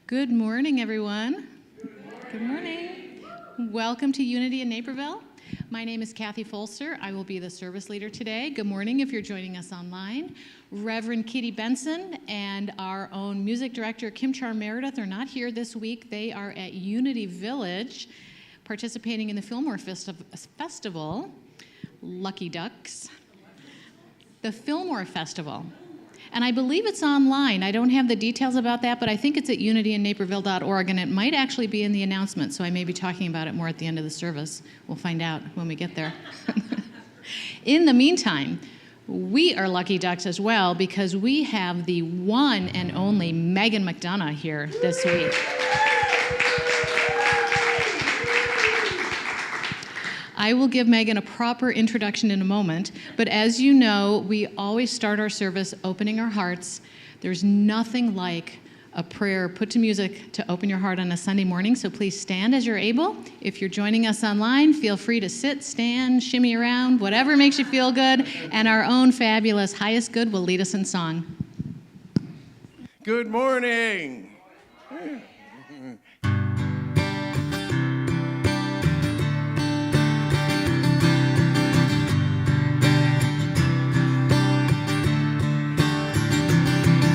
Good morning, everyone. Good morning. Welcome to Unity in Naperville. My name is Kathy Folster. I will be the service leader today. Good morning if you're joining us online. Reverend Kitty Benson and our own music director, Kim Char Meredith, are not here this week. They are at Unity Village participating in the Fillmore Festival. Lucky Ducks. The Fillmore Festival. And I believe it's online. I don't have the details about that, but I think it's at unityinnaperville.org, and it might actually be in the announcement, so I may be talking about it more at the end of the service. We'll find out when we get there. In the meantime, we are lucky ducks as well because we have the one and only Megon McDonough here this week. I will give Megan a proper introduction in a moment, but as you know, we always start our service opening our hearts. There's nothing like a prayer put to music to open your heart on a Sunday morning, so please stand as you're able. If you're joining us online, feel free to sit, stand, shimmy around, whatever makes you feel good, and our own fabulous Highest Good will lead us in song. Good morning.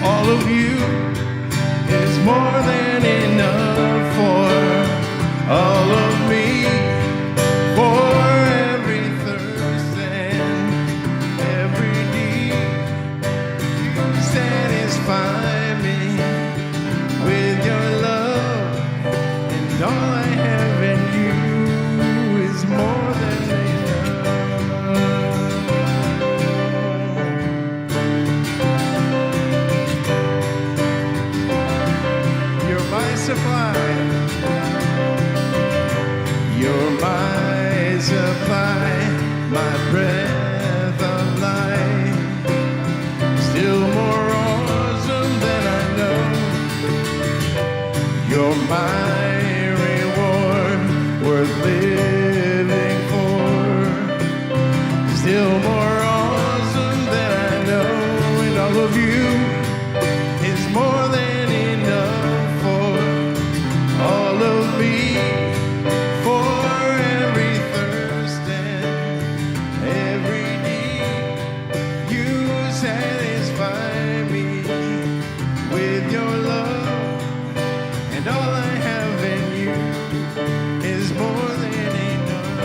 All of you is more than enough for all of me, for every thirst and every need. You satisfy me with your love, and all I have in you is more than enough. Supply. You're my supply, my breath of life, still more awesome than I know. You're my reward, worth living for, still more awesome than I know, and all of you is more than all of me, for every thirst and every need. You satisfy me with your love, and all I have in you is more than enough.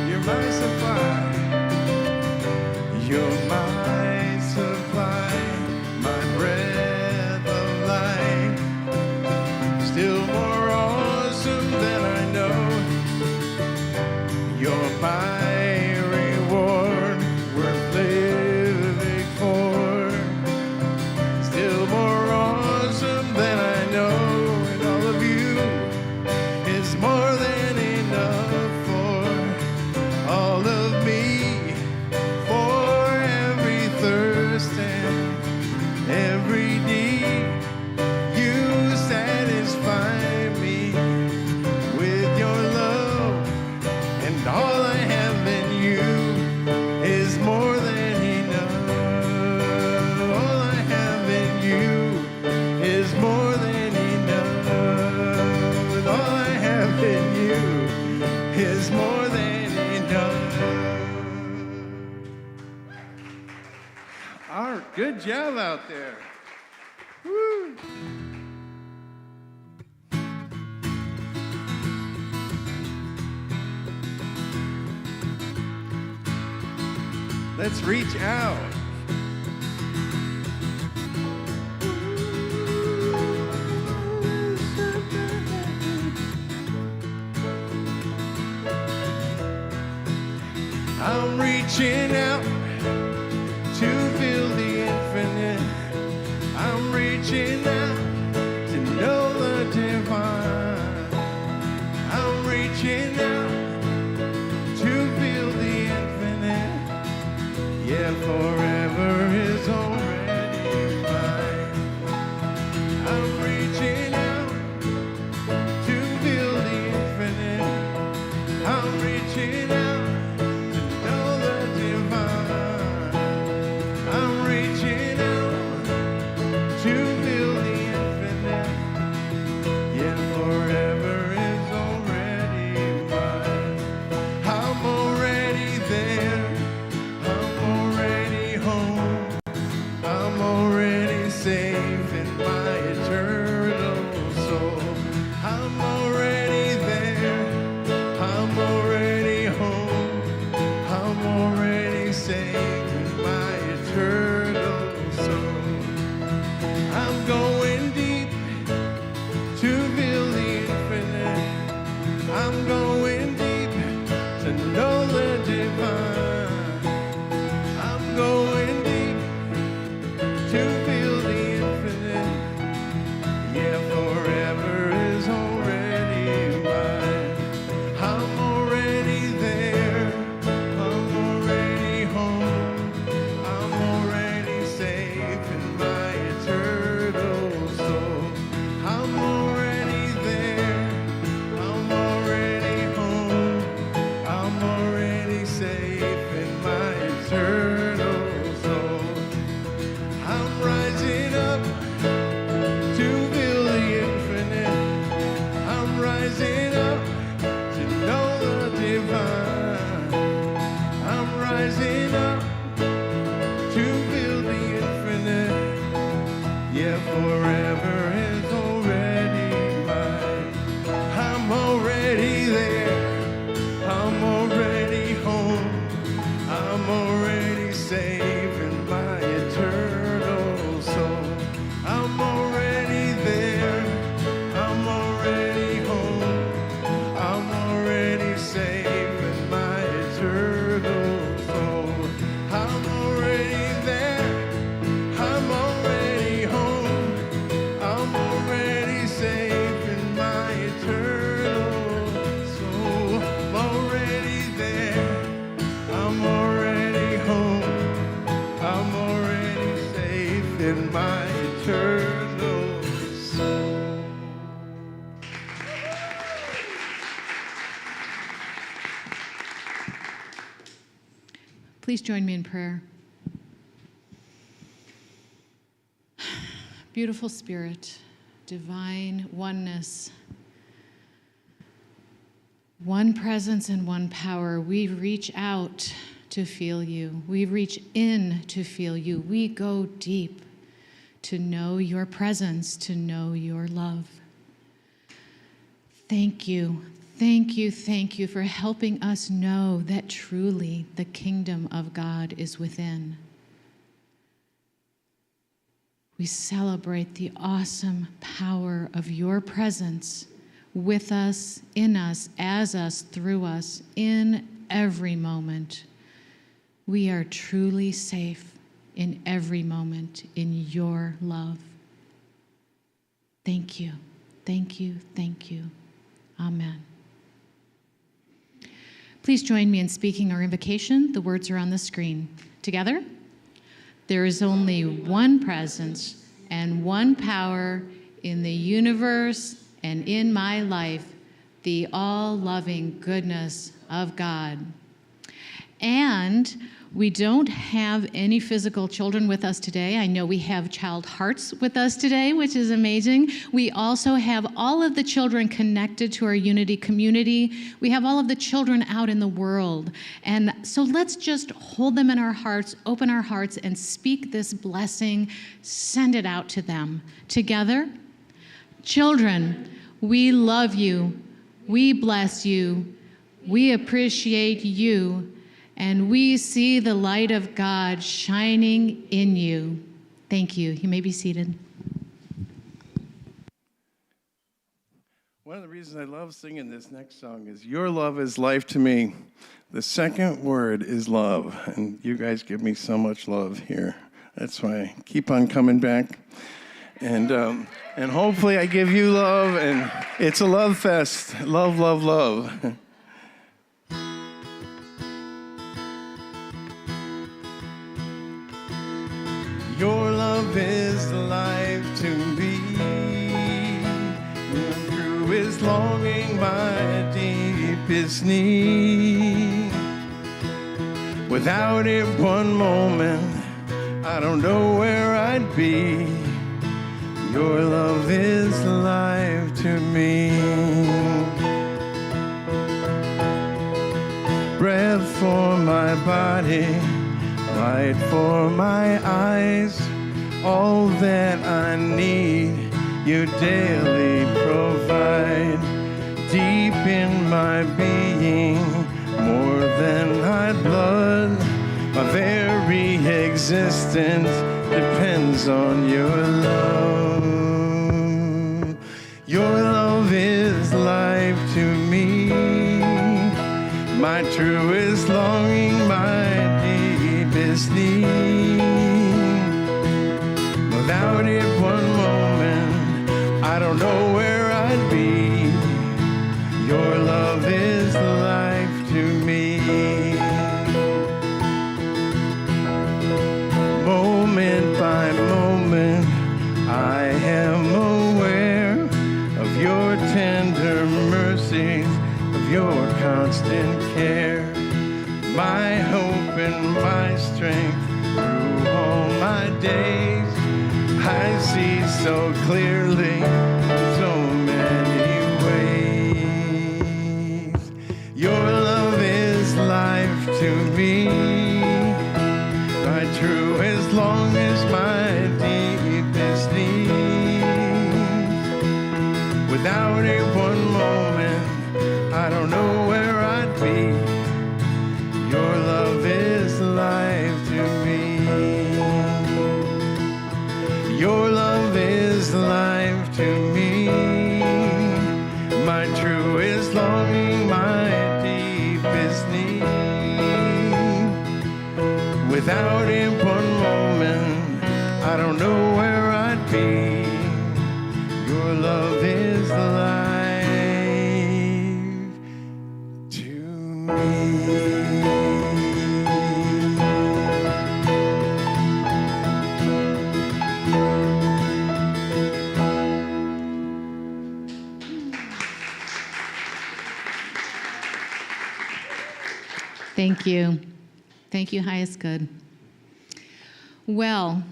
You're my supply. You're my supply, my breath of life, still more awesome than I know. You're my reward, worth living for, still more awesome than I know. And all of you is more than enough for all of me. Every need, you satisfy me with your love, and all I have in you is more than enough. All I have in you is more than enough, and all I have in you is more than enough. All right, good job out there. Woo. Let's reach out. I'm reaching out to feel the infinite. I'm reaching out to know the divine. I'm reaching out to feel the infinite. Yeah, forever is already mine. I'm reaching out to feel the infinite. I'm reaching out to know Please join me in prayer. Beautiful Spirit, divine oneness, one presence and one power, we reach out to feel you. We reach in to feel you. We go deep to know your presence, to know your love. Thank you, thank you, thank you for helping us know that truly the kingdom of God is within. We celebrate the awesome power of your presence with us, in us, as us, through us, in every moment. We are truly safe in every moment in your love. Thank you, thank you, thank you. Amen. Please join me in speaking our invocation. The words are on the screen. Together? There is only one presence and one power in the universe and in my life, the all-loving goodness of God. And we don't have any physical children with us today. I know we have child hearts with us today, which is amazing. We also have all of the children connected to our Unity community. We have all of the children out in the world. And so let's just hold them in our hearts, open our hearts, and speak this blessing, send it out to them. Together, children, we love you, we bless you, we appreciate you, and we see the light of God shining in you. Thank you. You may be seated. One of the reasons I love singing this next song is Your Love is Life to Me. The second word is love, and you guys give me so much love here. That's why I keep on coming back. And hopefully I give you love, and it's a love fest. Love, love, love. Your love is life to me. Through is longing my deepest need. Without it one moment, I don't know where I'd be. Your love is life to me. Breath for my body, light for my eyes, all that I need, you daily provide. Deep in my being, more than my blood, my very existence depends on your love. Your love is life to me, my truest longing, my deepest need. Without it one moment, I don't know where I'd be. Your love is life to me. Moment by moment, I am aware of your tender mercies, of your constant care. My hope and my strength through all my days, I see so clearly in so many ways. Your love is life to me, my true as long as my deepest need. Without it one moment, I don't know where I'd be. Your love is life to me. Your love is life to me, my truest longing, my deepest need. Without it one moment, I don't know where I'd be. Your love is life to me. Thank you. Thank you, highest good. Well,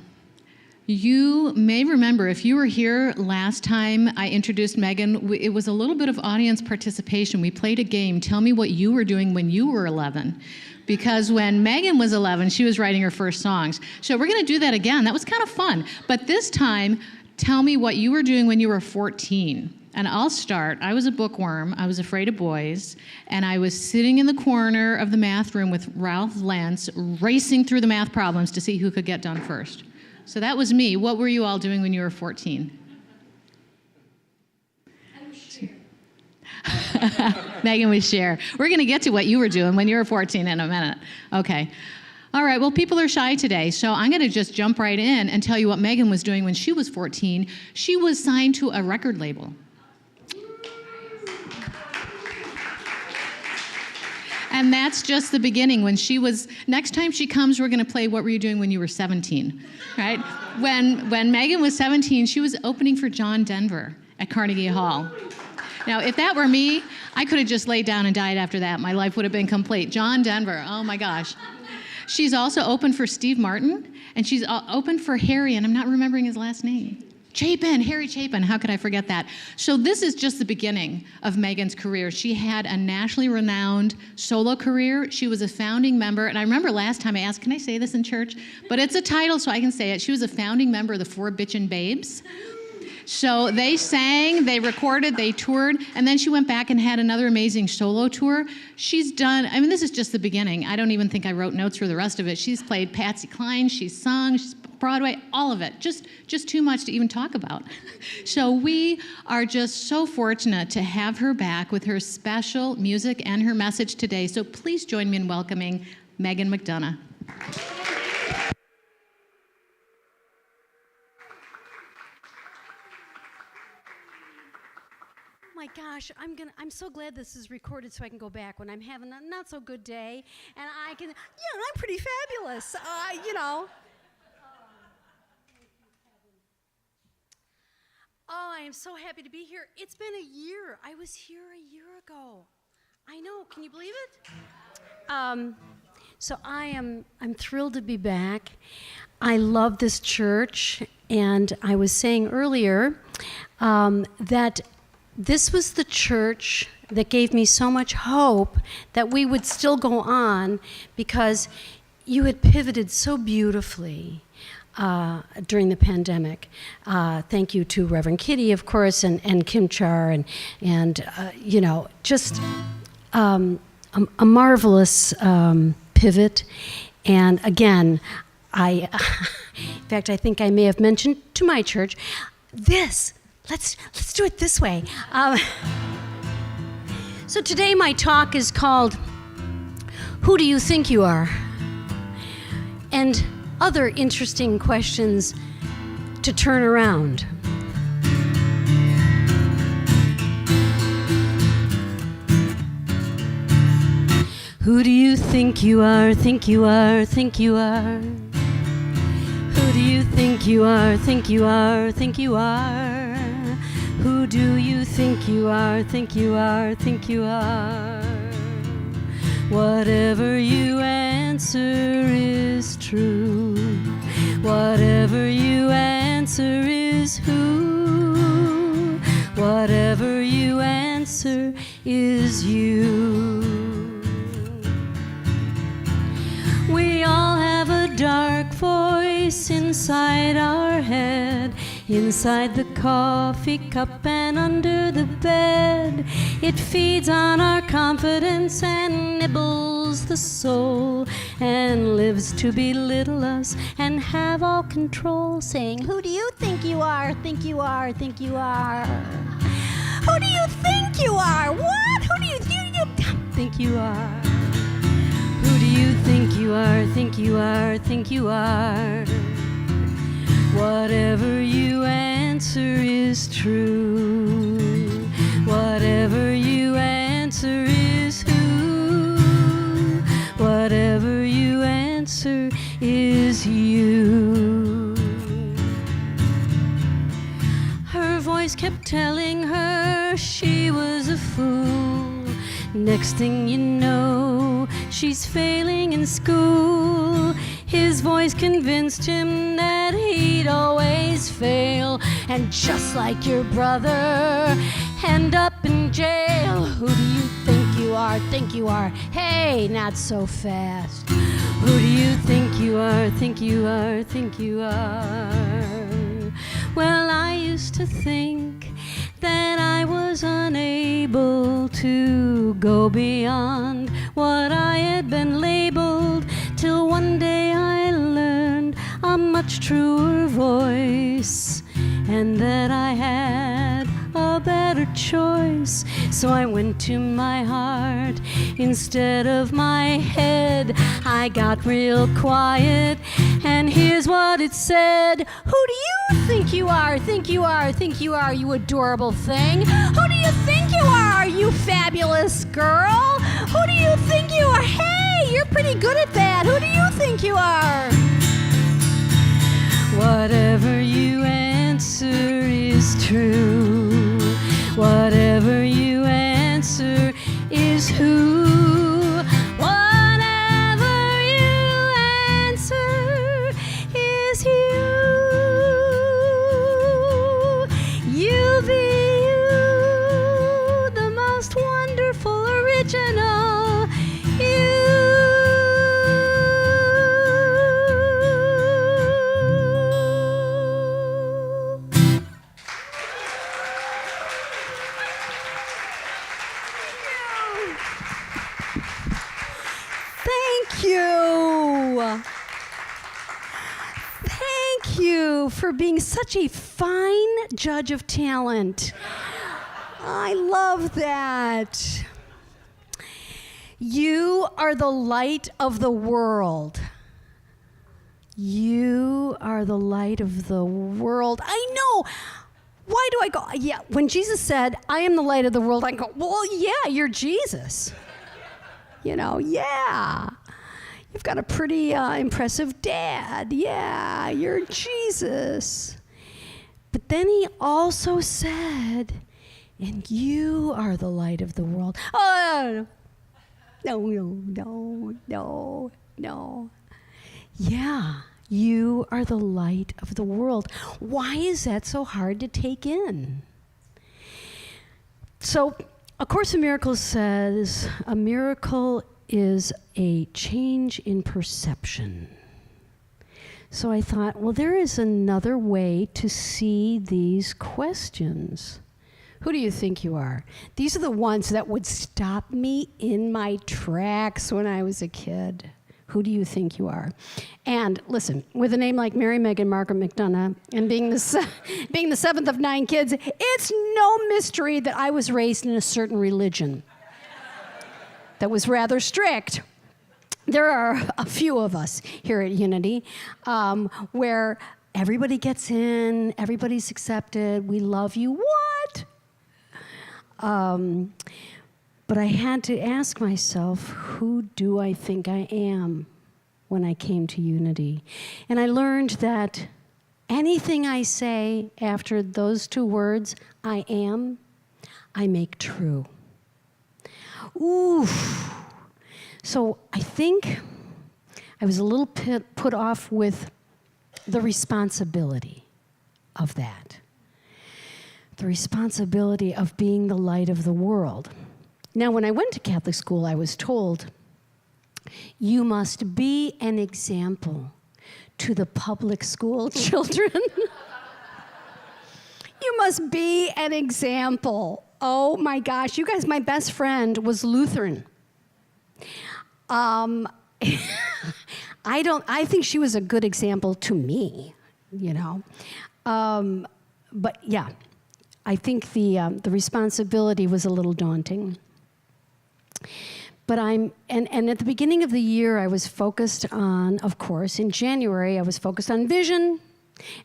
you may remember, if you were here last time I introduced Megan, it was a little bit of audience participation. We played a game, tell me what you were doing when you were 11. Because when Megan was 11, she was writing her first songs. So we're gonna do that again. That was kind of fun. But this time, tell me what you were doing when you were 14. And I'll start. I was a bookworm. I was afraid of boys. And I was sitting in the corner of the math room with Ralph Lentz, racing through the math problems to see who could get done first. So that was me. What were you all doing when you were 14? Megan was Cher. We're going to get to what you were doing when you were 14 in a minute. Okay. All right, well, people are shy today, so I'm going to just jump right in and tell you what Megan was doing when she was 14. She was signed to a record label. And that's just the beginning. Next time she comes, we're going to play What Were You Doing When You Were 17, right? When Megan was 17, she was opening for John Denver at Carnegie Hall. Now, if that were me, I could have just laid down and died after that. My life would have been complete. John Denver, oh my gosh. She's also opened for Steve Martin, and she's opened for Harry, and I'm not remembering his last name. Harry Chapin, how could I forget that? So this is just the beginning of Megan's career. She had a nationally renowned solo career. She was a founding member, and I remember last time I asked, can I say this in church? But it's a title, so I can say it. She was a founding member of the Four Bitchin' Babes. So they sang, they recorded, they toured, and then she went back and had another amazing solo tour. She's done, this is just the beginning. I don't even think I wrote notes for the rest of it. She's played Patsy Cline, she's sung, she's Broadway, all of it. Just too much to even talk about. So we are just so fortunate to have her back with her special music and her message today. So please join me in welcoming Megan McDonough. My gosh, I'm so glad this is recorded so I can go back when I'm having a not so good day, and I can, I'm pretty fabulous, Oh, I am so happy to be here. It's been a year. I was here a year ago. I know, can you believe it? So I'm thrilled to be back. I love this church, and I was saying earlier that this was the church that gave me so much hope that we would still go on, because you had pivoted so beautifully during the pandemic. Thank you to Reverend Kitty, of course, and Kim Char, and just a marvelous pivot. And again, in fact, I think I may have mentioned to my church, let's do it this way. So today my talk is called, Who Do You Think You Are? And other interesting questions to turn around. Who do you think you are, think you are, think you are? Who do you think you are, think you are, think you are? Who do you think you are, think you are, think you are? Whatever you answer is true. Whatever you answer is who. Whatever you answer is you. We all have a dark voice inside our head, inside the coffee cup and under the bed. It feeds on our confidence and nibbles the soul, and lives to belittle us and have all control, saying, who do you think you are, think you are, think you are? Who do you think you are? What? Who do you think you are? Who do you think you are, think you are, think you are? Whatever you answer is true. Whatever you answer is who. Whatever you answer is you. Her voice kept telling her she was a fool. Next thing you know, she's failing in school. His voice convinced him that he'd always fail, and just like your brother, end up in jail. Who do you think you are? Think you are? Hey, not so fast. Who do you think you are? Think you are? Think you are? Well, I used to think that I was unable to go beyond what I had been labeled, till one day I learned a much truer voice, and that I had a better choice. So I went to my heart instead of my head. I got real quiet, and here's what it said. Who do you think you are? Think you are? Think you are, you adorable thing? Who do you think you are, you fabulous girl? Who do you think you are? Hey, you're pretty good at that. Who do you think you are? Whatever you answer is true. Whatever you answer is who. Whatever you answer is you. You be you, the most wonderful, original you. Thank you. Thank you for being such a fine judge of talent. I love that. You are the light of the world. You are the light of the world. I know. Why do I go? Yeah, when Jesus said, I am the light of the world, I go, well, yeah, you're Jesus. You know, yeah. You've got a pretty impressive dad. Yeah, you're Jesus. But then he also said, and you are the light of the world. Oh, no. Yeah, you are the light of the world. Why is that so hard to take in? So, A Course in Miracles says a miracle is a change in perception. So I thought, well, there is another way to see these questions. Who do you think you are? These are the ones that would stop me in my tracks when I was a kid. Who do you think you are? And listen, with a name like Mary, Megon, Margaret, McDonough, and being the seventh of 9 kids, it's no mystery that I was raised in a certain religion that was rather strict. There are a few of us here at Unity where everybody gets in, everybody's accepted, we love you. What? But I had to ask myself, who do I think I am when I came to Unity? And I learned that anything I say after those 2 words, I am, I make true. Ooh. So I think I was a little put off with the responsibility of that. The responsibility of being the light of the world. Now, when I went to Catholic school, I was told, you must be an example to the public school children. You must be an example. Oh my gosh, you guys, my best friend was Lutheran. I think she was a good example to me, you know. But yeah, I think the responsibility was a little daunting. But and at the beginning of the year, I was focused on, of course, in January, I was focused on vision,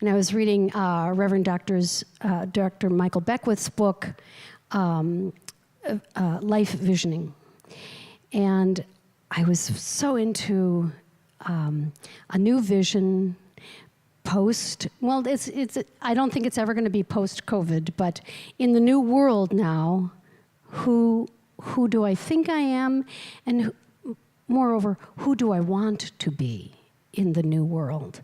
and I was reading Reverend Dr. Michael Beckwith's book, Life Visioning. And I was so into a new vision post, well, I don't think it's ever going to be post-COVID, but in the new world now, who do I think I am, and moreover, who do I want to be in the new world?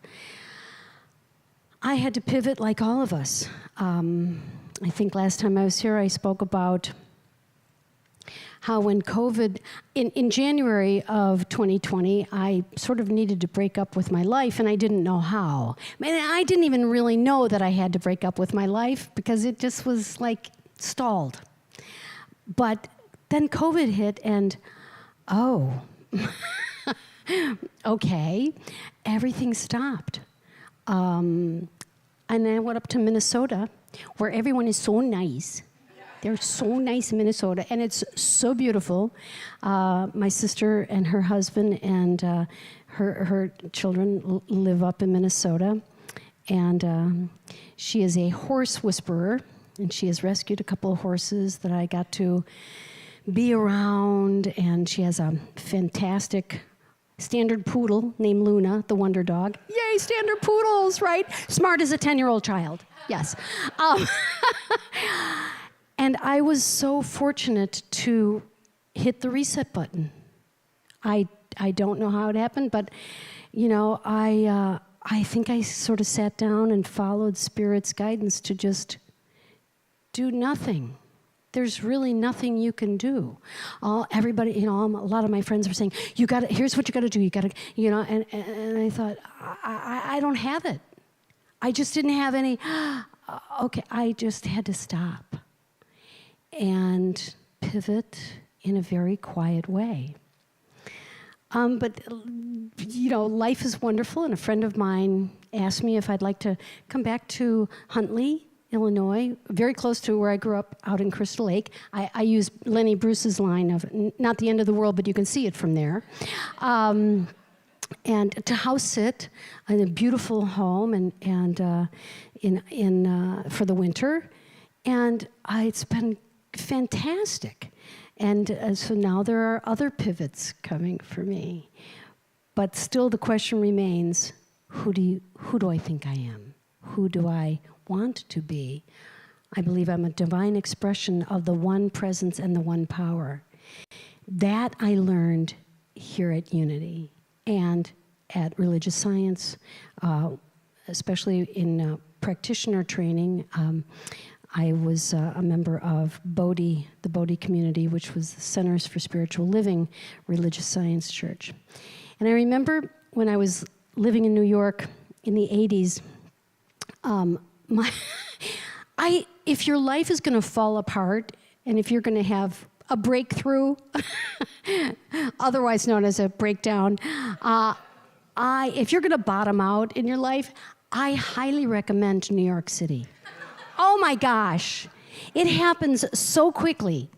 I had to pivot like all of us. I think last time I was here, I spoke about how when COVID, in January of 2020, I sort of needed to break up with my life, and I didn't know how. I didn't even really know that I had to break up with my life because it just was like stalled. But then COVID hit, and okay, everything stopped. And I went up to Minnesota, where everyone is so nice. They're so nice in Minnesota, and it's so beautiful. My sister and her husband and her children live up in Minnesota, and she is a horse whisperer, and she has rescued a couple of horses that I got to be around, and she has a fantastic standard poodle named Luna, the wonder dog. Yay, standard poodles, right? Smart as a 10-year-old child, yes. And I was so fortunate to hit the reset button. I don't know how it happened, but I think I sort of sat down and followed Spirit's guidance to just do nothing. There's really nothing you can do. Everybody, a lot of my friends were saying, here's what you got to do. You got to, and I thought, I don't have it. I just didn't have any. Okay, I just had to stop and pivot in a very quiet way. But life is wonderful, and a friend of mine asked me if I'd like to come back to Huntley, Illinois, very close to where I grew up out in Crystal Lake. I use Lenny Bruce's line of, not the end of the world, but you can see it from there. And to house sit in a beautiful home and for the winter. And it's been fantastic. And so now there are other pivots coming for me. But still the question remains, who do I think I am? Who do I want to be? I believe I'm a divine expression of the one presence and the one power. That I learned here at Unity and at Religious Science, especially in practitioner training. I was a member of Bodhi, the Bodhi community, which was the Centers for Spiritual Living Religious Science Church. And I remember when I was living in New York in the 80s, if your life is going to fall apart and if you're going to have a breakthrough, otherwise known as a breakdown, if you're going to bottom out in your life, I highly recommend New York City. Oh my gosh, it happens so quickly,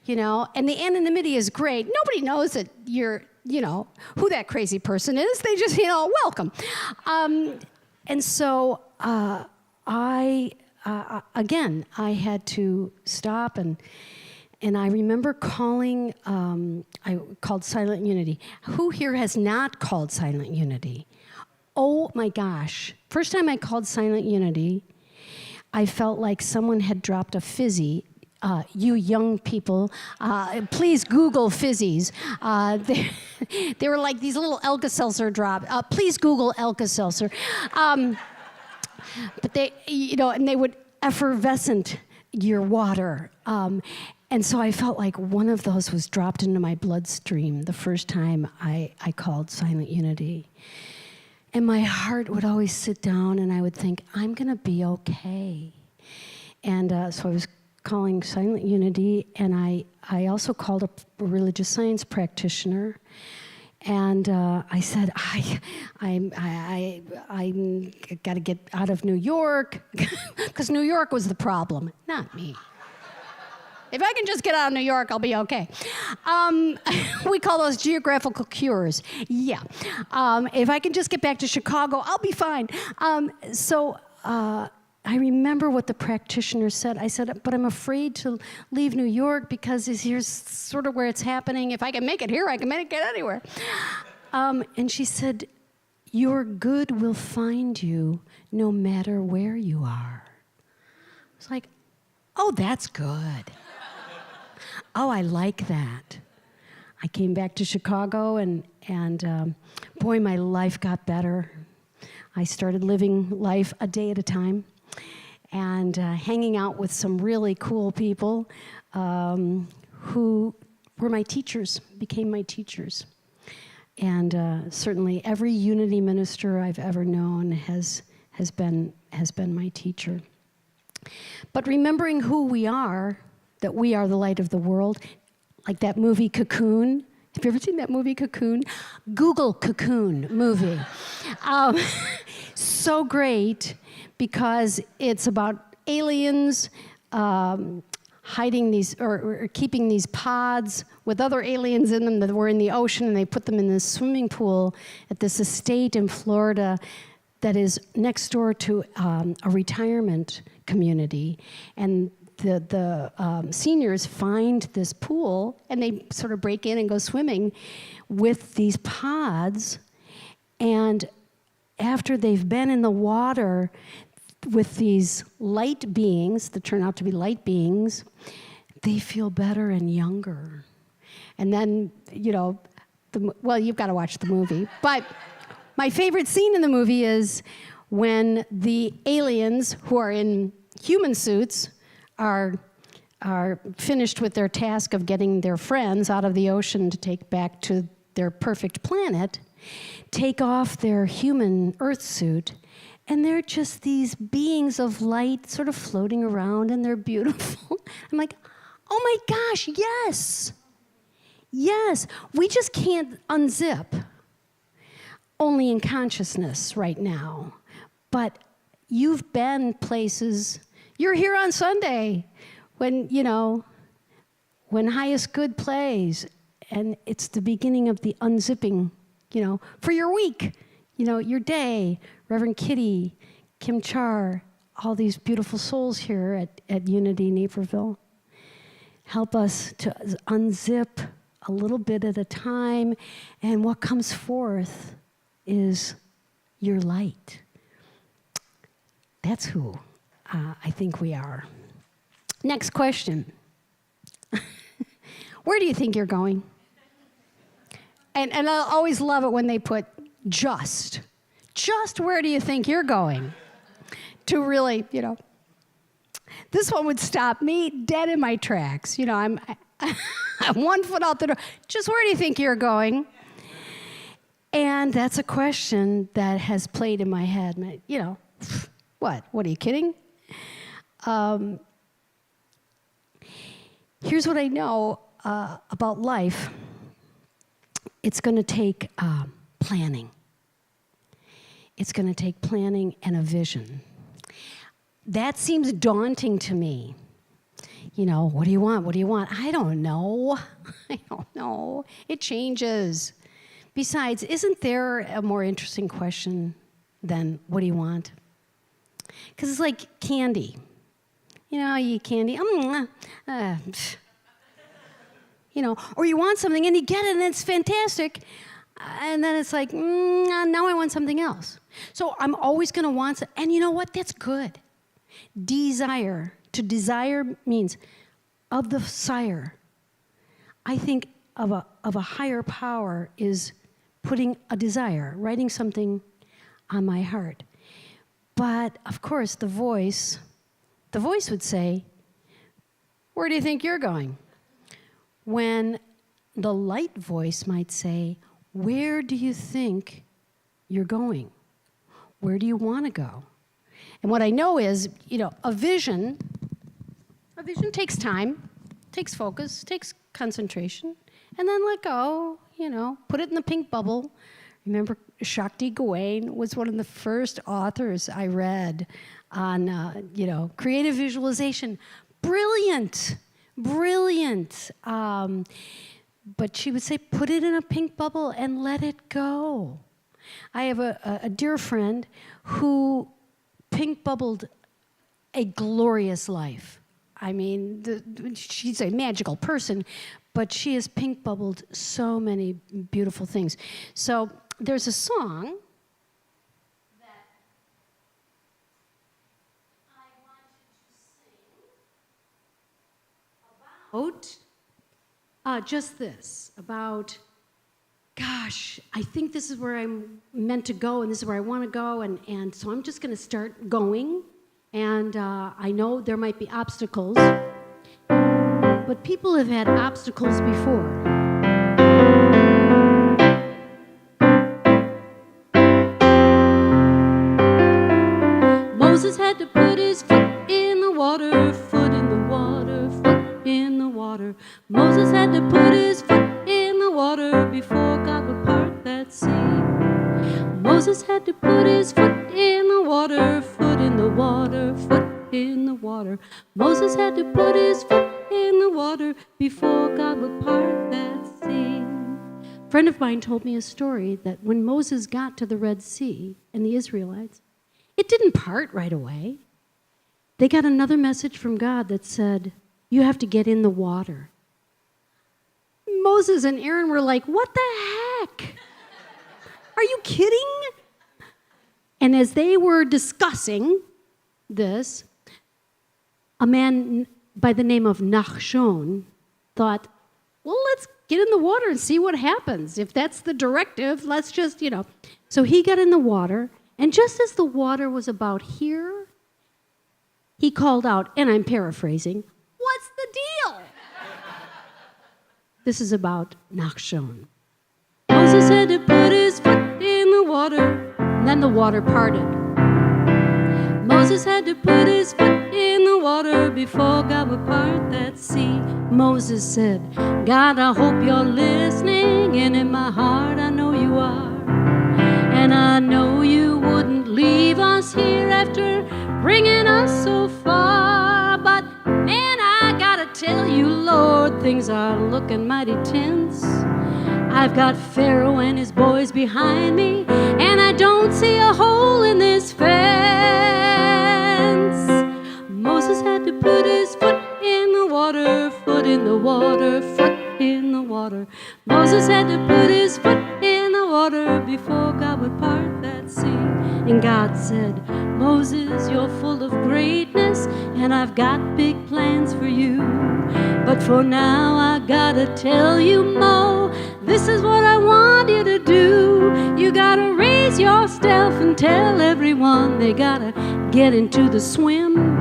and the anonymity is great. Nobody knows that you're, who that crazy person is. They just, welcome. And so again, I had to stop and I remember calling, I called Silent Unity. Who here has not called Silent Unity? Oh my gosh. First time I called Silent Unity, I felt like someone had dropped a fizzy. You young people, please Google fizzies. They were like these little Alka-Seltzer drops. Please Google Alka-Seltzer. But they, and they would effervescent your water. And so I felt like one of those was dropped into my bloodstream the first time I called Silent Unity. And my heart would always sit down and I would think, I'm going to be okay. And so I was calling Silent Unity, and I also called a religious science practitioner. And I said, I got to get out of New York, because New York was the problem, not me. If I can just get out of New York, I'll be okay. We call those geographical cures. Yeah. If I can just get back to Chicago, I'll be fine. So I remember what the practitioner said. I said, but I'm afraid to leave New York because here's sort of where it's happening. If I can make it here, I can make it anywhere. And she said, your good will find you no matter where you are. I was like, oh, that's good. Oh, I like that. I came back to Chicago, and boy, my life got better. I started living life a day at a time and hanging out with some really cool people who were my teachers, became my teachers. And certainly every Unity minister I've ever known has been my teacher. But remembering who we are, that we are the light of the world, like that movie Cocoon. Have you ever seen that movie Cocoon? Google Cocoon movie. So great because it's about aliens hiding these or keeping these pods with other aliens in them that were in the ocean, and they put them in this swimming pool at this estate in Florida that is next door to a retirement community. And the seniors find this pool, and they sort of break in and go swimming with these pods. And after they've been in the water with these light beings that turn out to be light beings, they feel better and younger. And then, well, you've got to watch the movie. But my favorite scene in the movie is when the aliens who are in human suits are finished with their task of getting their friends out of the ocean to take back to their perfect planet, take off their human Earth suit, and they're just these beings of light sort of floating around, and they're beautiful. I'm like, oh my gosh, yes. Yes, we just can't unzip, only in consciousness right now. But you've been places. You're here on Sunday when, when Highest Good plays, and it's the beginning of the unzipping, for your week, your day. Reverend Kitty, Kim Char, all these beautiful souls here at Unity Naperville. Help us to unzip a little bit at a time, and what comes forth is your light. That's who I think we are. Next question. Where do you think you're going? And I always love it when they put just where do you think you're going? To really, this one would stop me dead in my tracks. I'm 1 foot out the door. Just where do you think you're going? And that's a question that has played in my head. What? What, are you kidding? Here's what I know about life. It's going to take planning. It's going to take planning and a vision. That seems daunting to me. What do you want? What do you want? I don't know. I don't know. It changes. Besides, isn't there a more interesting question than what do you want? Because it's like candy. You eat candy. Or you want something and you get it and it's fantastic. And then it's like, now I want something else. So I'm always going to want something. And you know what? That's good. Desire. To desire means of the sire. I think of a higher power is putting a desire, writing something on my heart. But of course, the voice would say, where do you think you're going? When the light voice might say, where do you think you're going? Where do you want to go? And what I know is, a vision takes time, takes focus, takes concentration, and then let go, put it in the pink bubble. Remember, Shakti Gawain was one of the first authors I read on, creative visualization. Brilliant. But she would say, put it in a pink bubble and let it go. I have a dear friend who pink bubbled a glorious life. I mean, she's a magical person, but she has pink bubbled so many beautiful things. So there's a song that I wanted to sing about Just this, about, gosh, I think this is where I'm meant to go, and this is where I want to go, and so I'm just going to start going. And I know there might be obstacles, but people have had obstacles before. Moses had to put his foot in the water, foot in the water, foot in the water. Moses had to put his foot in the water before God would part that sea. Moses had to put his foot in the water, foot in the water, foot in the water. Moses had to put his foot in the water before God would part that sea. A friend of mine told me a story that when Moses got to the Red Sea and the Israelites, it didn't part right away. They got another message from God that said, you have to get in the water. Moses and Aaron were like, what the heck? Are you kidding? And as they were discussing this, a man by the name of Nachshon thought, well, let's get in the water and see what happens. If that's the directive, let's just, So he got in the water, and just as the water was about here, he called out, and I'm paraphrasing, what's the deal? This is about Nachshon. Moses had to put his foot in the water, and then the water parted. Moses had to put his foot in the water before God would part that sea. Moses said, God, I hope you're listening, and in my heart I know you are. And I know you wouldn't leave us here after bringing us so far. But man, I gotta tell you, Lord, things are looking mighty tense. I've got Pharaoh and his boys behind me, and I don't see a hole in this fence. Moses had to put his foot in the water, foot in the water, foot in the water. Moses had to put his foot in the water before God would part that sea. And God said, Moses, you're full of greatness, and I've got big plans for you. But for now, I gotta tell you, Mo, this is what I want you to do. You gotta raise your staff and tell everyone they gotta get into the swim.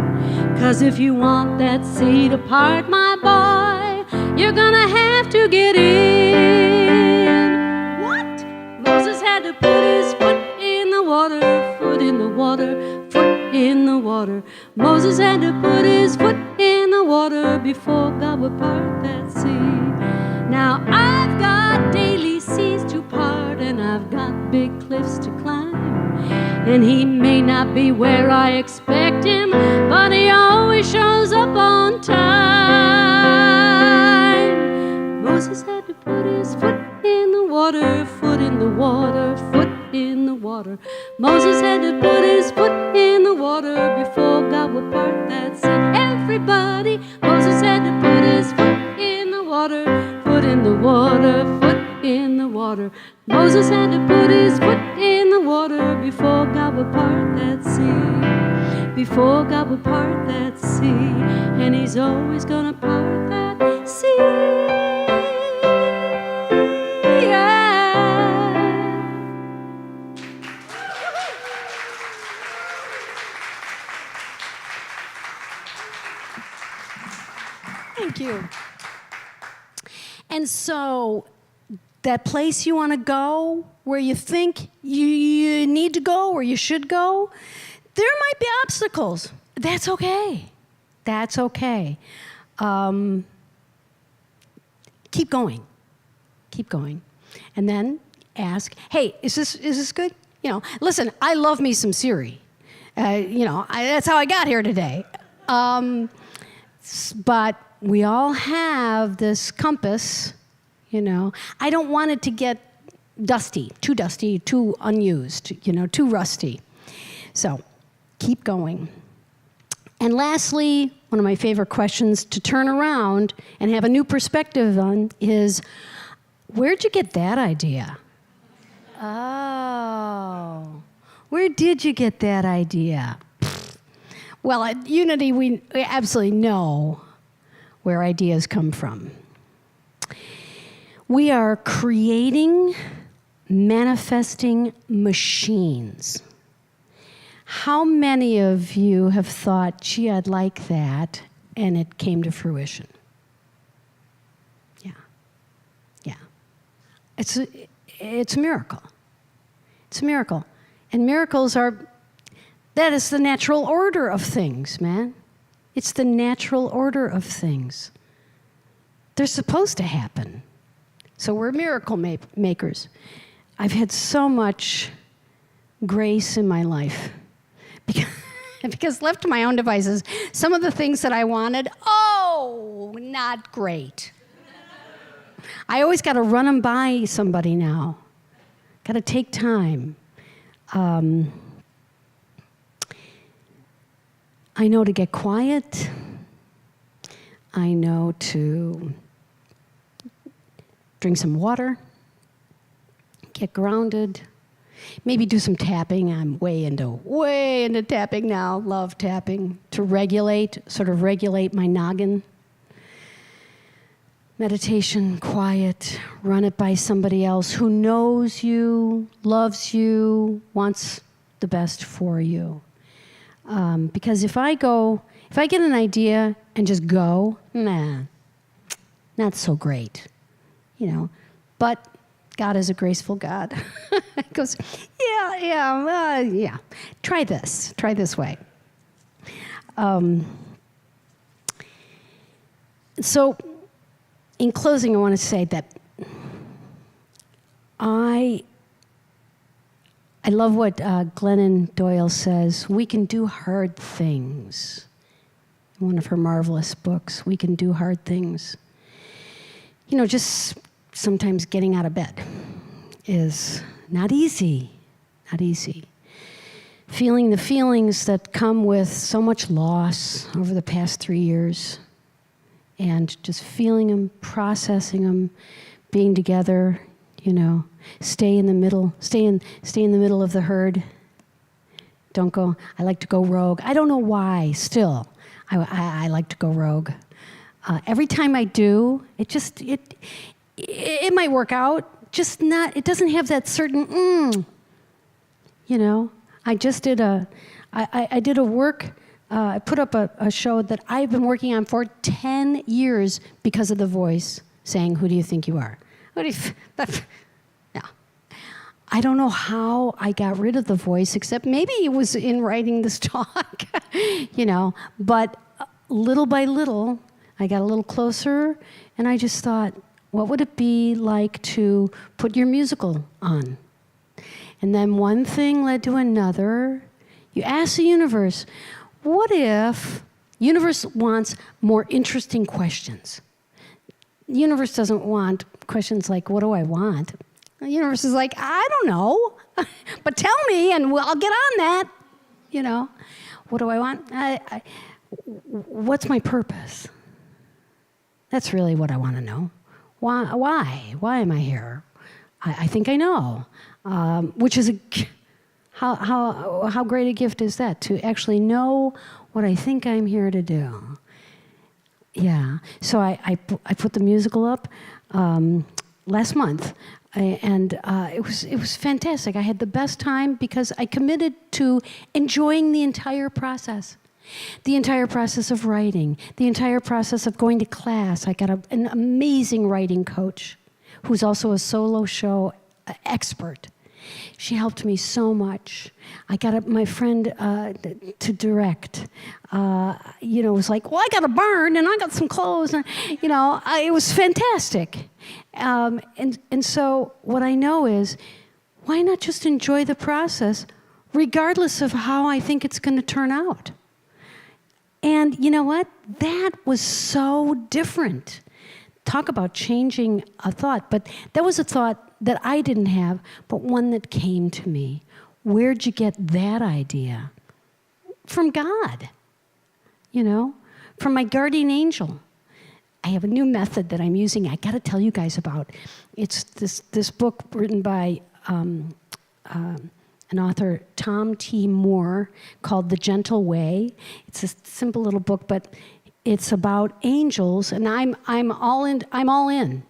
'Cause if you want that sea to part, my boy, you're gonna have to get in. What? Moses had to put his foot in the water, foot in the water, foot in the water. Moses had to put his foot in the water before God would part that sea. Now I've got daily seas to part, and I've got big cliffs to climb. And he may not be where I expect him, but he always shows up on time. Moses had to put his foot in the water, foot in the water, foot in the water. Moses had to put his foot in the water before God would part that sea. Everybody, Moses had to put his foot in the water, foot in the water, foot in the water. Moses had to put his foot in the water before God would part that sea. Before God would part that sea. And he's always gonna part that sea. Thank you. And so, that place you want to go, where you think you need to go, or you should go, there might be obstacles. That's okay. That's okay. Keep going. Keep going. And then ask, hey, is this good? Listen, I love me some Siri. That's how I got here today. But we all have this compass, I don't want it to get dusty, too unused, too rusty. So keep going. And lastly, one of my favorite questions to turn around and have a new perspective on is, where'd you get that idea? Oh, where did you get that idea? Well, at Unity, we absolutely know where ideas come from. We are creating, manifesting machines. How many of you have thought, gee, I'd like that, and it came to fruition? Yeah. It's a miracle. It's a miracle. And miracles that is the natural order of things, man. It's the natural order of things. They're supposed to happen. So we're miracle makers. I've had so much grace in my life. Because left to my own devices, some of the things that I wanted, not great. I always got to run them by somebody now. Got to take time. I know to get quiet. I know to drink some water, get grounded, maybe do some tapping. I'm way into tapping now. Love tapping to sort of regulate my noggin. Meditation, quiet, run it by somebody else who knows you, loves you, wants the best for you. Because if I get an idea and just go, not so great, But God is a graceful God. He goes, yeah. Try this way. So, in closing, I want to say that I love what Glennon Doyle says. We can do hard things. In one of her marvelous books, We Can Do Hard Things. Just sometimes getting out of bed is not easy. Feeling the feelings that come with so much loss over the past 3 years, and just feeling them, processing them, being together, stay in the middle of the herd. Don't go, I like to go rogue. I don't know why, still, I like to go rogue. Every time I do, it might work out, it doesn't have that certain, I just did I did a work, I put up a show that I've been working on for 10 years because of the voice saying, who do you think you are? No. I don't know how I got rid of the voice, except maybe it was in writing this talk, but little by little, I got a little closer, and I just thought, what would it be like to put your musical on? And then one thing led to another. You ask the universe, what if the universe wants more interesting questions? The universe doesn't want questions like, what do I want? The universe is like, I don't know, but tell me and I'll get on that. What do I want? What's my purpose? That's really what I want to know. Why am I here? I think I know, which is how great a gift is that, to actually know what I think I'm here to do. Yeah. So I put the musical up last month, and it was fantastic. I had the best time because I committed to enjoying the entire process. The entire process of writing, the entire process of going to class. I got an amazing writing coach who's also a solo show expert. She helped me so much. I got my friend to direct. It was like, well, I got a barn and I got some clothes. And, it was fantastic. And so what I know is, why not just enjoy the process regardless of how I think it's going to turn out? And you know what? That was so different. Talk about changing a thought. But that was a thought that I didn't have, but one that came to me. Where'd you get that idea? From God, from my guardian angel. I have a new method that I'm using I got to tell you guys about. It's this book written by an author, Tom T. Moore, called The Gentle Way. It's a simple little book, but it's about angels, and I'm all in.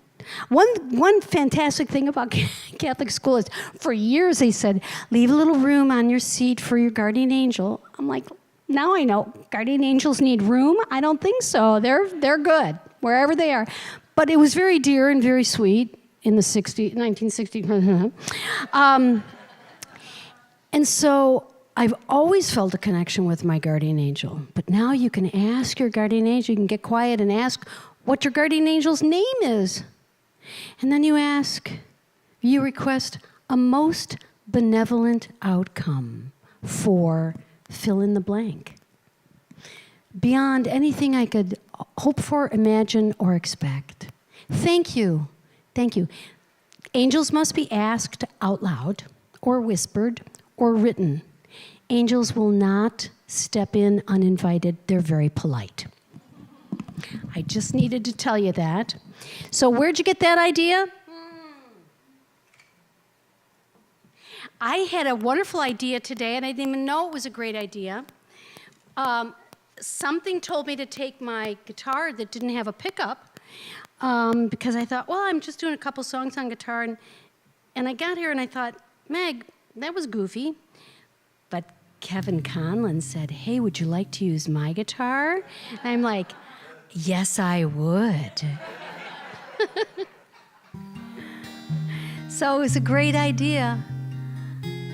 One fantastic thing about Catholic school is, for years they said, leave a little room on your seat for your guardian angel. I'm like, now I know, guardian angels need room? I don't think so. They're good, wherever they are. But it was very dear and very sweet in the 1960s. And so I've always felt a connection with my guardian angel. But now you can ask your guardian angel, you can get quiet and ask what your guardian angel's name is. And then you request a most benevolent outcome for fill in the blank. Beyond anything I could hope for, imagine, or expect. Thank you. Thank you. Angels must be asked out loud, or whispered, or written. Angels will not step in uninvited. They're very polite. I just needed to tell you that. So where'd you get that idea? I had a wonderful idea today, and I didn't even know it was a great idea. Something told me to take my guitar that didn't have a pickup, because I thought, well, I'm just doing a couple songs on guitar, and I got here and I thought, Meg, that was goofy. But Kevin Conlon said, hey, would you like to use my guitar? And I'm like, yes, I would. So it was a great idea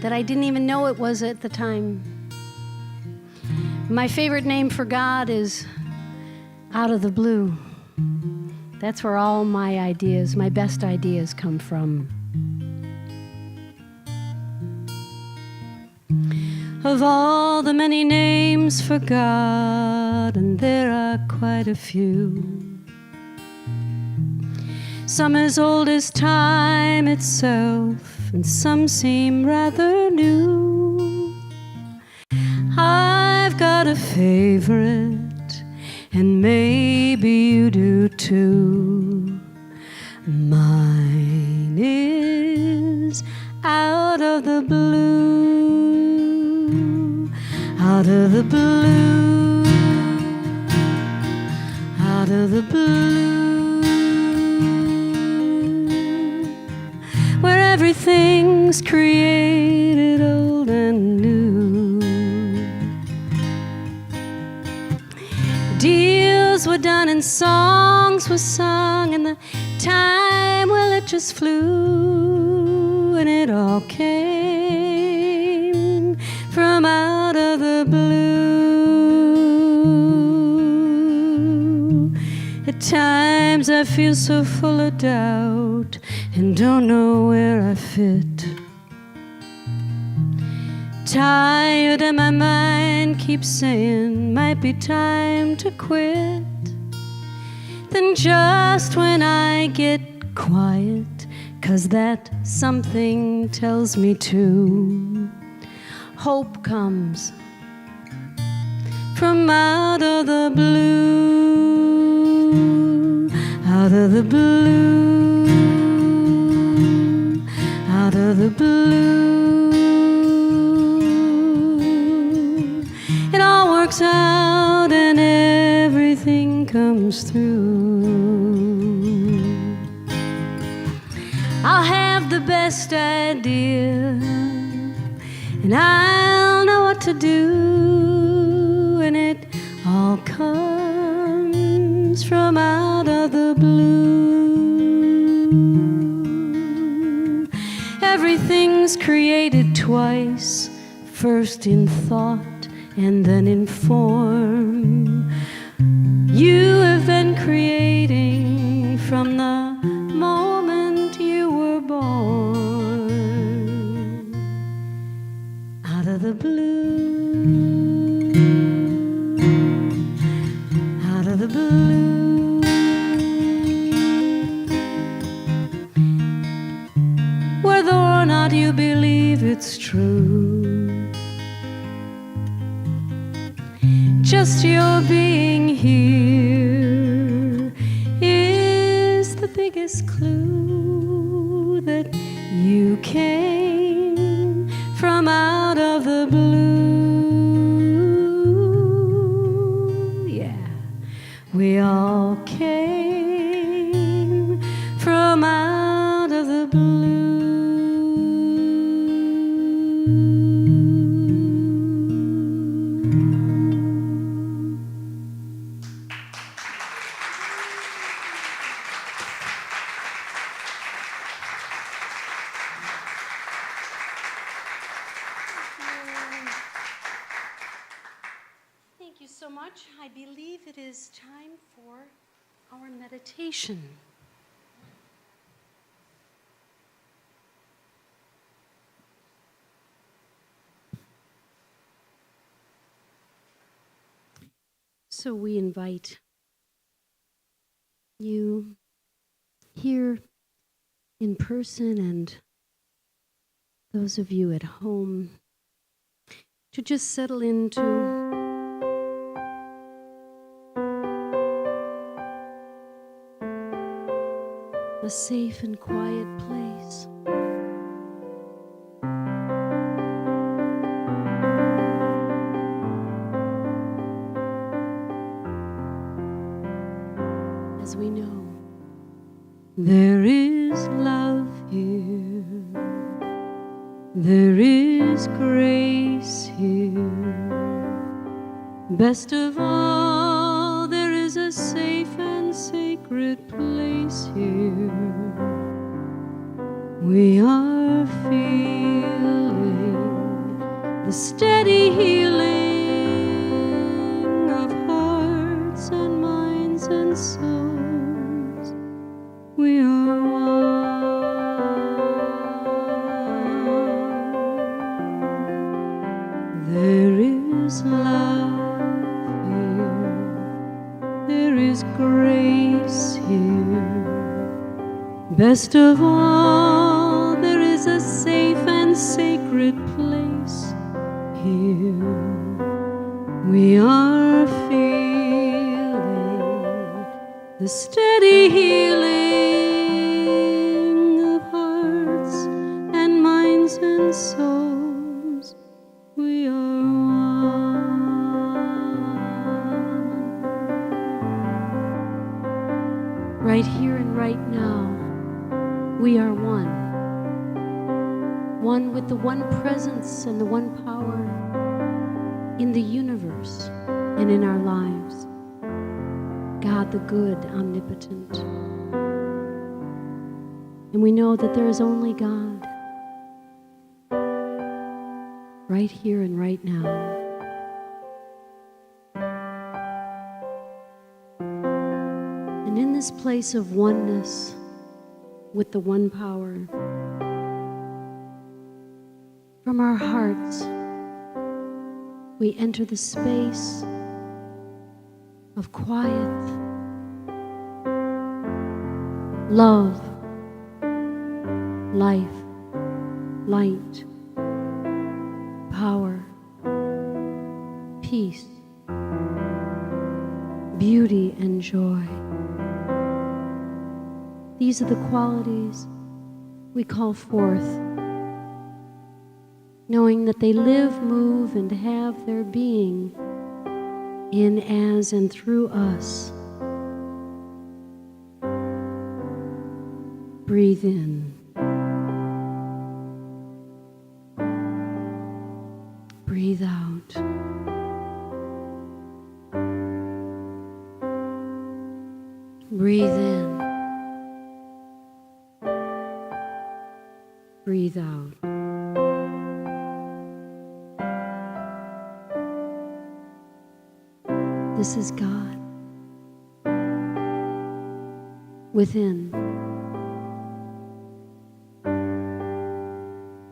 that I didn't even know it was at the time. My favorite name for God is out of the blue. That's where all my ideas, my best ideas come from. Of all the many names for God, and there are quite a few, some as old as time itself, and some seem rather new. I've got a favorite, and maybe you do too. Mine is out of the blue, out of the blue, out of the blue, where everything's created old and new. Deals were done and songs were sung, and the time, well, it just flew, and it all came from out of the blue. At times I feel so full of doubt and don't know where I fit. Tired and my mind keeps saying might be time to quit. Then just when I get quiet, 'cause that something tells me to, hope comes from out of the blue, out of the blue, out of the blue. It all works out and everything comes through. I'll have the best idea, and I'll know what to do, and it all comes from out of the blue. Everything's created twice, first in thought and then in form. You have been creating from the moment you were born. Out of the blue, out of the blue, whether or not you believe it's true, just your being here is the biggest clue that you came from out of the blue. Yeah, we all came from much. I believe it is time for our meditation. So we invite you here in person and those of you at home to just settle into a safe and quiet place. As we know, there is love here, there is grace here. Best of all, there is a safe and sacred place here. We are feeling the steady healing of hearts and minds and souls. We are one. There is love here, there is grace here. Best of all, there is a safe and sacred place here. We are feeling the steady healing of hearts and minds and souls. We are one. Right here and right now, we are one. One with the one presence and the one power in the universe and in our lives. God the good, omnipotent. And we know that there is only God right here and right now. And in this place of oneness with the one power, from our hearts, we enter the space of quiet, love, life, light, power, peace, beauty, and joy. These are the qualities we call forth, knowing that they live, move, and have their being in, as, and through us. Breathe in. Breathe out. Breathe in. Breathe out. This is God within.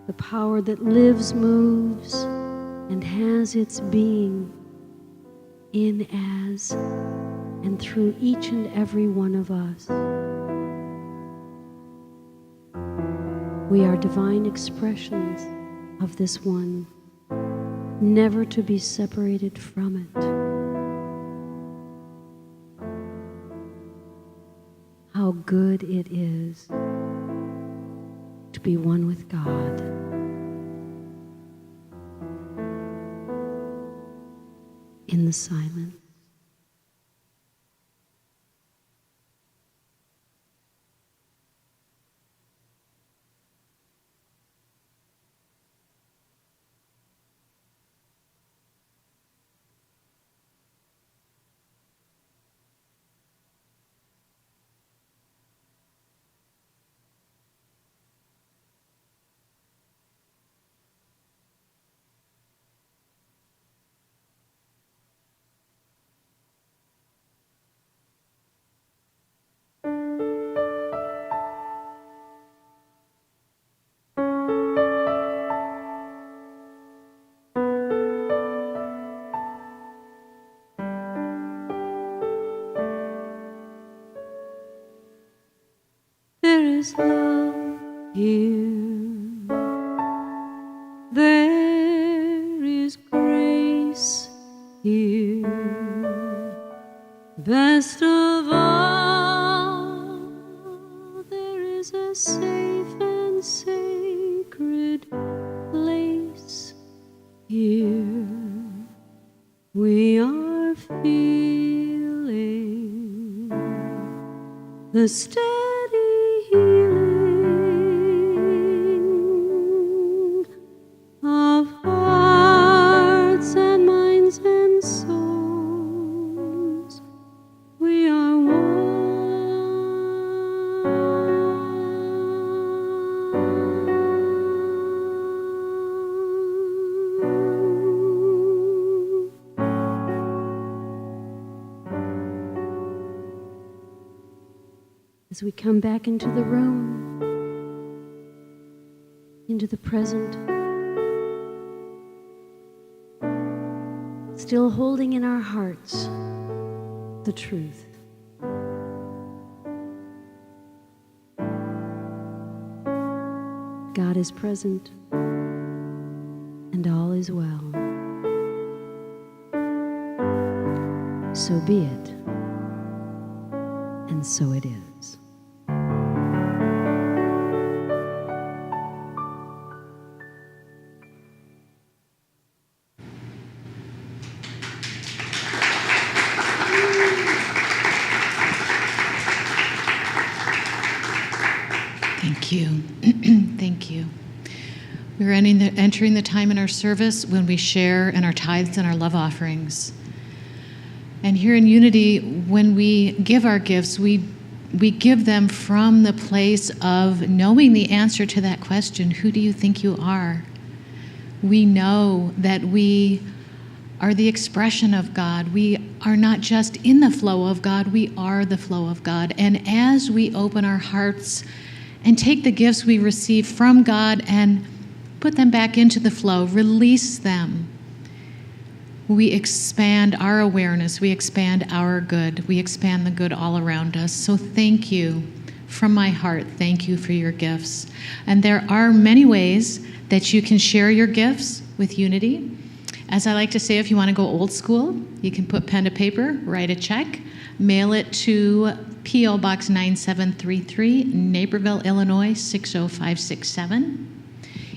The power that lives, moves, and has its being in, as, and through each and every one of us. We are divine expressions of this one, never to be separated from it. How good it is to be one with God. In the silence. best of all, there is a safe and sacred place here. We are feeling the steady healing of hearts and minds and souls. We are as we come back into the room, into the present, still holding in our hearts the truth. God is present, and all is well. So be it, and so it is. Thank you. Thank you. We're entering the time in our service when we share in our tithes and our love offerings. And here in Unity, when we give our gifts, we give them from the place of knowing the answer to that question, who do you think you are? We know that we are the expression of God. We are not just in the flow of God, we are the flow of God. And as we open our hearts and take the gifts we receive from God and put them back into the flow, release them, we expand our awareness, we expand our good, we expand the good all around us. So thank you from my heart. Thank you for your gifts. And there are many ways that you can share your gifts with Unity. As I like to say, if you want to go old school, you can put pen to paper, write a check, mail it to P.O. Box 9733, Naperville, Illinois, 60567.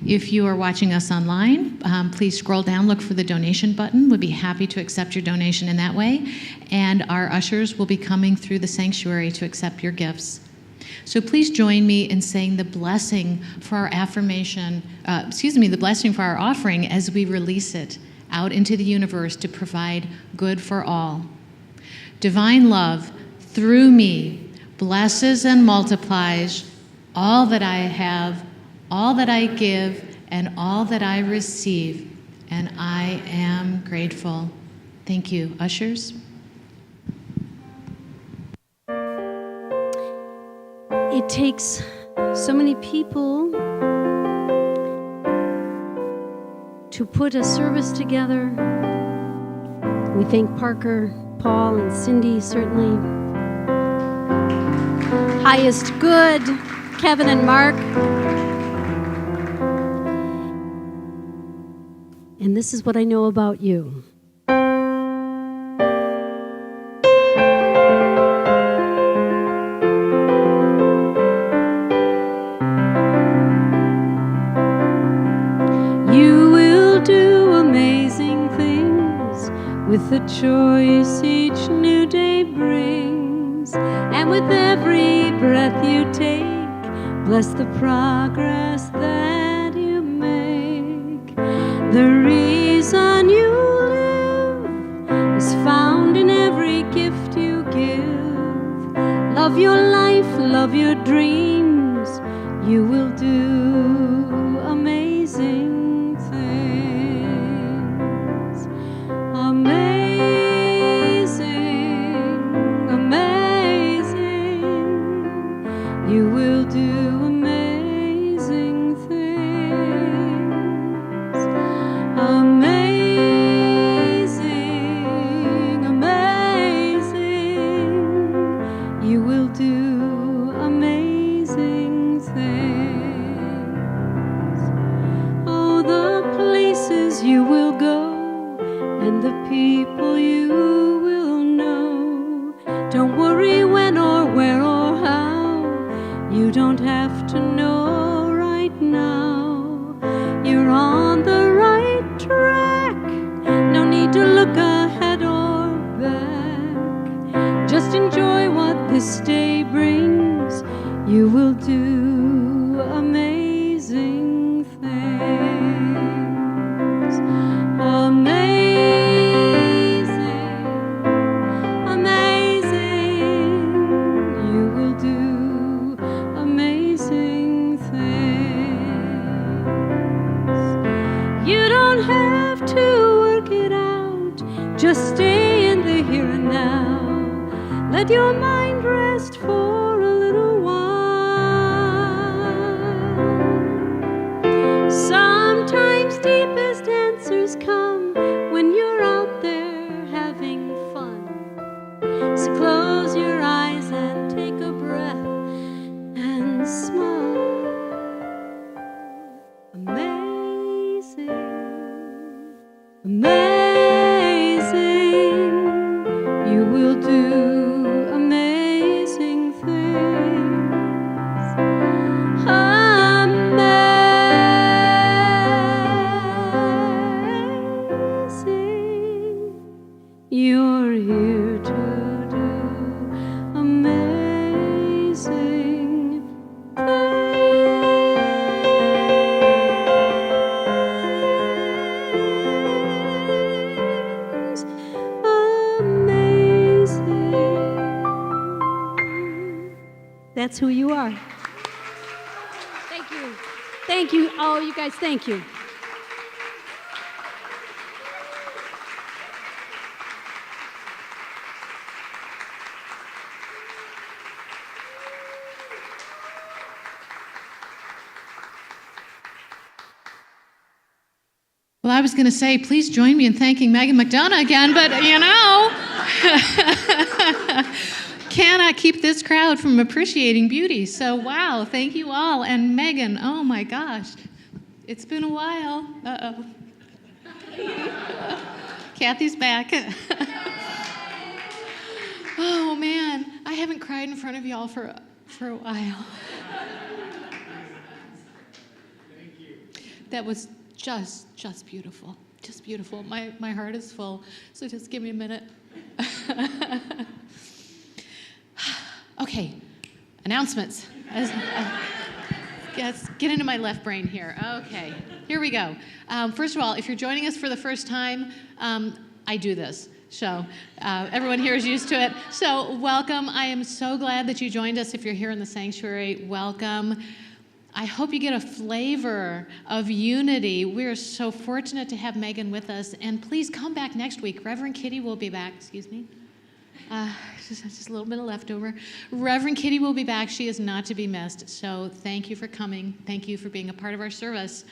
If you are watching us online, please scroll down, look for the donation button. We'd be happy to accept your donation in that way. And our ushers will be coming through the sanctuary to accept your gifts. So please join me in saying the blessing for our the blessing for our offering as we release it out into the universe to provide good for all. Divine love, through me, blesses and multiplies all that I have, all that I give, and all that I receive, and I am grateful. Thank you. Ushers? It takes so many people to put a service together. We thank Parker, Paul, and Cindy, certainly. Highest Good, Kevin and Mark. And this is what I know about you. You will do amazing things with the choice each new day brings. And with every breath you take, bless the progress that you make. The reason you live is found in every gift you give. Love your life, love your dreams. You will do amazing things. Amazing, amazing. You will do amazing things. Amazing, amazing. You will do amazing things. this day brings, you will do amazing things. Amazing, amazing, you will do amazing things. You don't have to work it out, just stay in the here and now. Let your mind rest for a little while. Sometimes deepest answers come when you're out there having fun. So close your eyes and take a breath and smile. Amazing, amazing, you will do amazing things. Amazing, you're here to do amazing things. Amazing. That's who you are. Thank you. Thank you. Oh, you guys, thank you. Well, I was going to say, please join me in thanking Megan McDonough again, but you know, cannot keep this crowd from appreciating beauty. So, wow, thank you all. And Megan, oh my gosh, it's been a while. Uh-oh. Kathy's back. Oh man, I haven't cried in front of y'all for a while. Thank you. That was just beautiful. Just beautiful. My heart is full, so just give me a minute. Okay, announcements. Let's get into my left brain here. Okay, here we go. First of all, if you're joining us for the first time, I do this. So everyone here is used to it. So welcome. I am so glad that you joined us. If you're here in the sanctuary, welcome. I hope you get a flavor of unity. We're so fortunate to have Megan with us. And please come back next week. Reverend Kitty will be back. Excuse me. Just a little bit of leftover. Reverend Kitty will be back. She is not to be missed. So thank you for coming. Thank you for being a part of our service.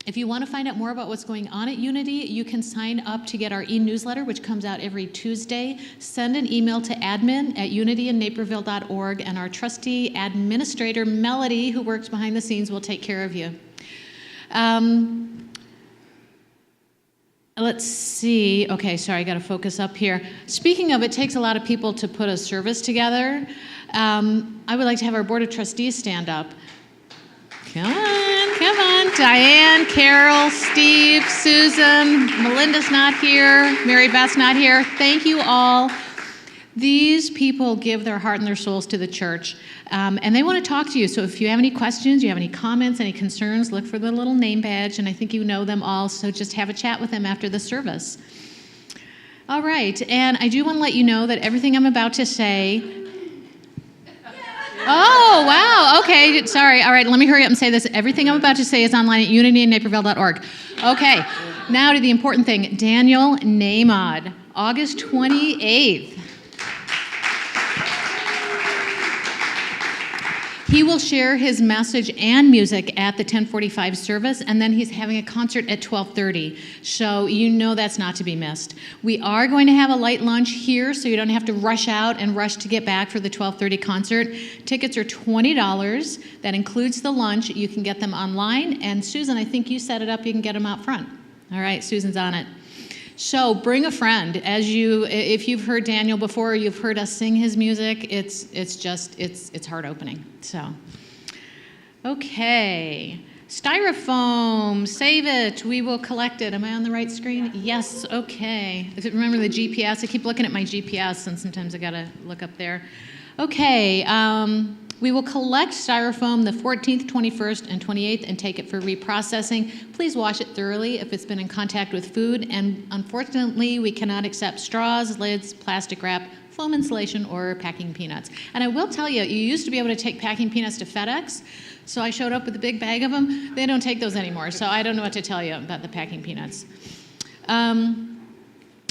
If you want to find out more about what's going on at Unity, you can sign up to get our e-newsletter, which comes out every Tuesday. Send an email to admin@unityinnaperville.org, and our trustee administrator, Melody, who works behind the scenes, will take care of you. Let's see. Okay, sorry, I got to focus up here. Speaking of, it takes a lot of people to put a service together. I would like to have our Board of Trustees stand up. Come on. Diane, Carol, Steve, Susan, Melinda's not here, Mary Beth's not here. Thank you all. These people give their heart and their souls to the church, and they want to talk to you. So if you have any questions, you have any comments, any concerns, look for the little name badge, and I think you know them all, so just have a chat with them after the service. All right, and I do want to let you know that everything I'm about to say... Oh, wow. Okay. Sorry. All right. Let me hurry up and say this. Everything I'm about to say is online at unityinnaperville.org. Okay. Now to the important thing. Daniel Namod, August 28th. He will share his message and music at the 10:45 service, and then he's having a concert at 12:30. So you know that's not to be missed. We are going to have a light lunch here, so you don't have to rush out and rush to get back for the 12:30 concert. Tickets are $20. That includes the lunch. You can get them online. And Susan, I think you set it up. You can get them out front. All right, Susan's on it. So bring a friend. If you've heard Daniel before, or you've heard us sing his music, it's heart opening. So, okay. Styrofoam, save it. We will collect it. Am I on the right screen? Yes, okay. Remember the GPS? I keep looking at my GPS, and sometimes I gotta look up there. Okay, we will collect styrofoam the 14th, 21st, and 28th and take it for reprocessing. Please wash it thoroughly if it's been in contact with food, and unfortunately, we cannot accept straws, lids, plastic wrap, foam insulation, or packing peanuts. And I will tell you, you used to be able to take packing peanuts to FedEx, so I showed up with a big bag of them. They don't take those anymore, so I don't know what to tell you about the packing peanuts.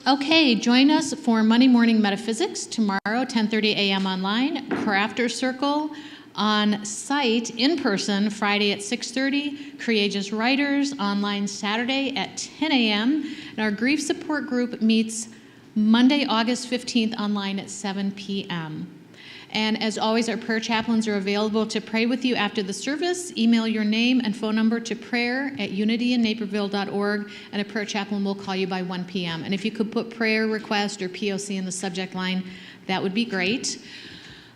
Okay, join us for Monday Morning Metaphysics tomorrow, 10:30 a.m. online, Crafter Circle on site, in person, Friday at 6:30, Courageous Writers online Saturday at 10 a.m., and our grief support group meets Monday, August 15th online at 7 p.m. And as always, our prayer chaplains are available to pray with you after the service. Email your name and phone number to prayer@unityinnaperville.org, and a prayer chaplain will call you by 1 p.m. And if you could put prayer request or POC in the subject line, that would be great.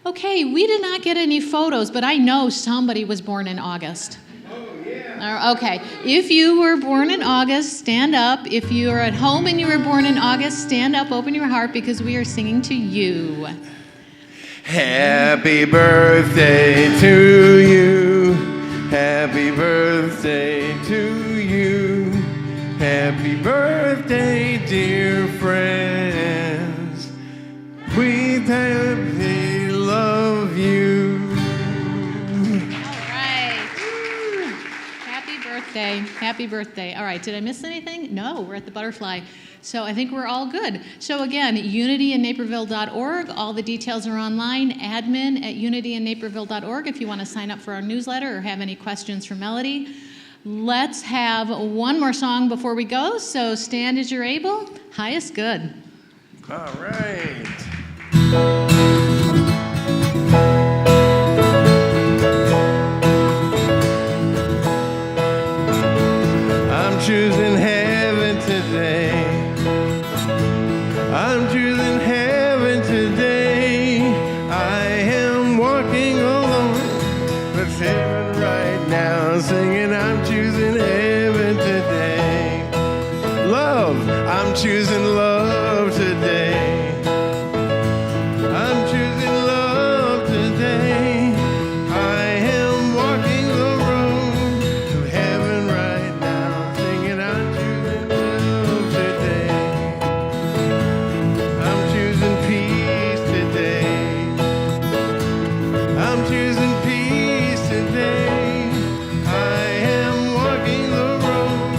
Okay, we did not get any photos, but I know somebody was born in August. Oh, yeah. Okay, if you were born in August, stand up. If you are at home and you were born in August, stand up, open your heart, because we are singing to you. Happy birthday to you. Happy birthday to you. Happy birthday, dear friends. We happily love you. All right. Happy birthday. Happy birthday. All right, did I miss anything? No, we're at the butterfly. So I think we're all good. So again, unityinnaperville.org. All the details are online. admin@unityinnaperville.org if you want to sign up for our newsletter or have any questions for Melody. Let's have one more song before we go. So stand as you're able. High is good. All right. I'm choosing heaven today. I'm choosing heaven today. I am walking alone with heaven right now, singing I'm choosing heaven today. Love, I'm choosing love today. I'm choosing love today. I am walking the road to heaven right now, singing I'm choosing love today. I'm choosing peace today. I'm choosing peace today. I am walking the road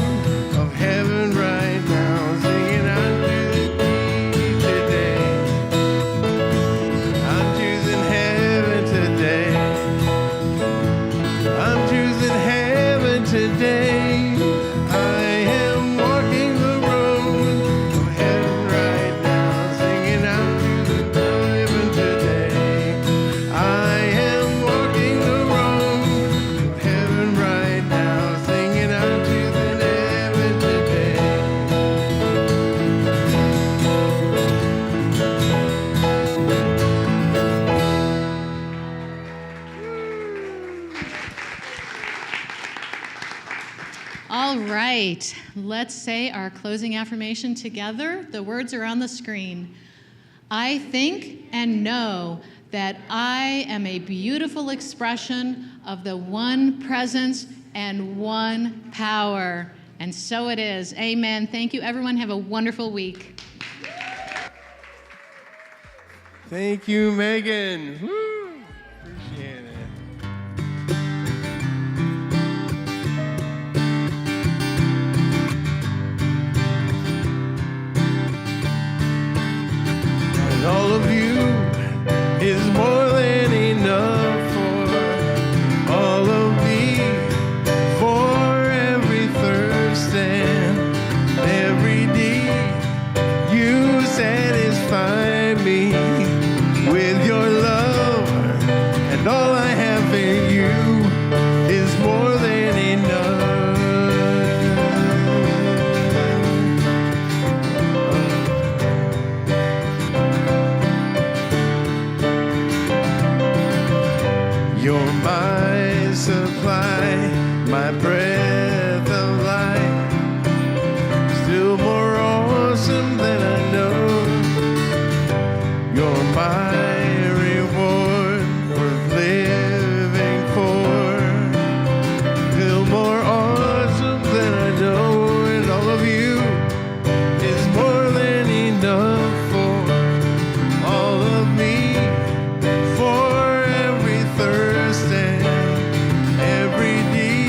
of heaven right now, singing I'm choosing peace today. I'm choosing heaven today. I'm choosing heaven today. I am walking the road of heaven right now, singing I'm choosing heaven today. I am walking the road of heaven right now, singing I'm choosing heaven today. All right, let's say our closing affirmation together. The words are on the screen. I think and know that I am a beautiful expression of the one presence and one power. And so it is. Amen. Thank you, everyone. Have a wonderful week. Thank you, Megan. Woo! Appreciate it. And all of you is more than enough for all of me, for every thirst and every need. You satisfy me with your love my breath of life, still more awesome than I know. You're my reward, worth living for, still more awesome than I know. And all of you is more than enough for all of me, for every thirst and every need.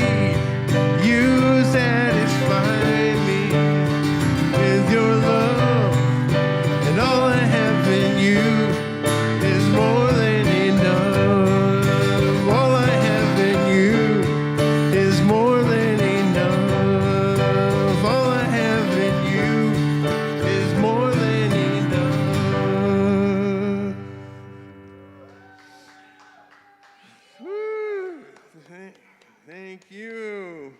You satisfy me with your love, and all I have in you is more than enough. All I have in you is more than enough. All I have in you is more than enough. Woo. Thank you.